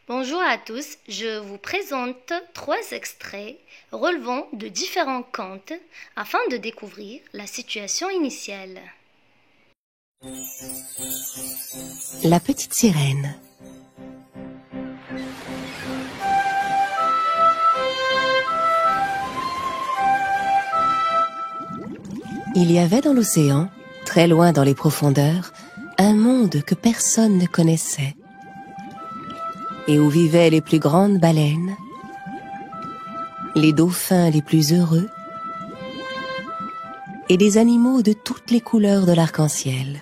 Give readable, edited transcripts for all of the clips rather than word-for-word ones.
Bonjour à tous, je vous présente 3 extraits relevant de différents contes afin de découvrir la situation initiale. La petite sirène. Il y avait dans l'océan, très loin dans les profondeurs, un monde que personne ne connaissait, et où vivaient les plus grandes baleines, les dauphins les plus heureux, et des animaux de toutes les couleurs de l'arc-en-ciel.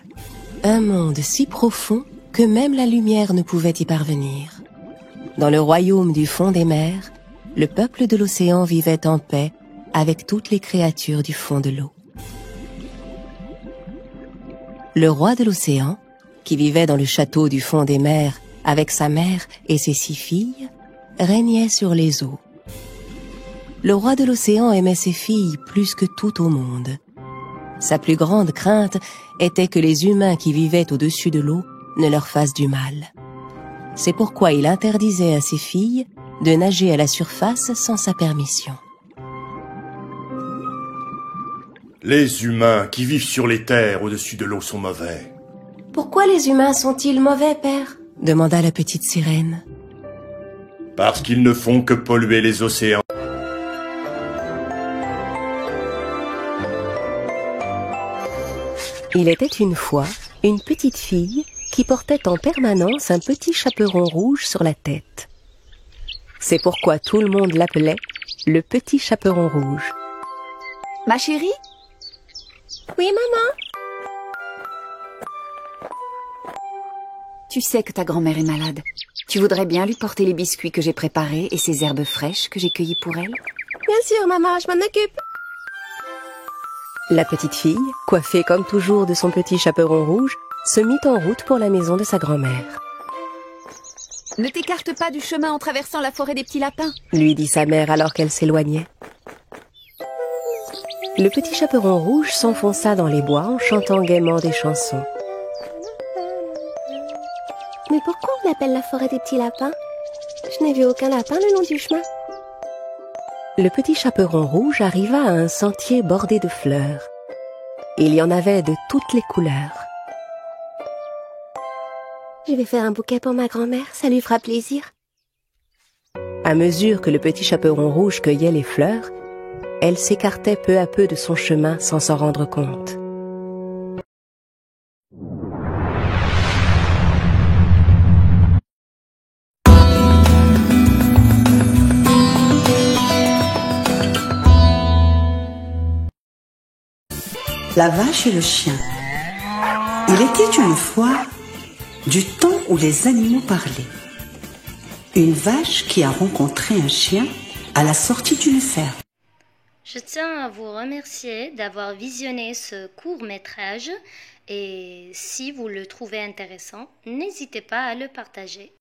Un monde si profond que même la lumière ne pouvait y parvenir. Dans le royaume du fond des mers, le peuple de l'océan vivait en paix avec toutes les créatures du fond de l'eau. Le roi de l'océan, qui vivait dans le château du fond des mers avec sa mère et ses 6 filles, régnait sur les eaux. Le roi de l'océan aimait ses filles plus que tout au monde. Sa plus grande crainte était que les humains qui vivaient au-dessus de l'eau ne leur fassent du mal. C'est pourquoi il interdisait à ses filles de nager à la surface sans sa permission. Les humains qui vivent sur les terres au-dessus de l'eau sont mauvais. « Pourquoi les humains sont-ils mauvais, père ?» demanda la petite sirène. « Parce qu'ils ne font que polluer les océans. » Il était une fois une petite fille qui portait en permanence un petit chaperon rouge sur la tête. C'est pourquoi tout le monde l'appelait le petit chaperon rouge. « Ma chérie ? » ?»« Oui, maman ?»« Tu sais que ta grand-mère est malade. Tu voudrais bien lui porter les biscuits que j'ai préparés et ces herbes fraîches que j'ai cueillies pour elle ? » ?»« Bien sûr, maman, je m'en occupe. » La petite fille, coiffée comme toujours de son petit chaperon rouge, se mit en route pour la maison de sa grand-mère. « Ne t'écarte pas du chemin en traversant la forêt des petits lapins, » lui dit sa mère alors qu'elle s'éloignait. Le petit chaperon rouge s'enfonça dans les bois en chantant gaiement des chansons. Mais pourquoi on l'appelle la forêt des petits lapins? Je n'ai vu aucun lapin le long du chemin. Le petit chaperon rouge arriva à un sentier bordé de fleurs. Il y en avait de toutes les couleurs. Je vais faire un bouquet pour ma grand-mère, ça lui fera plaisir. À mesure que le petit chaperon rouge cueillait les fleurs, elle s'écartait peu à peu de son chemin sans s'en rendre compte. La vache et le chien. Il était une fois du temps où les animaux parlaient. Une vache qui a rencontré un chien à la sortie d'une ferme. Je tiens à vous remercier d'avoir visionné ce court-métrage et si vous le trouvez intéressant, n'hésitez pas à le partager.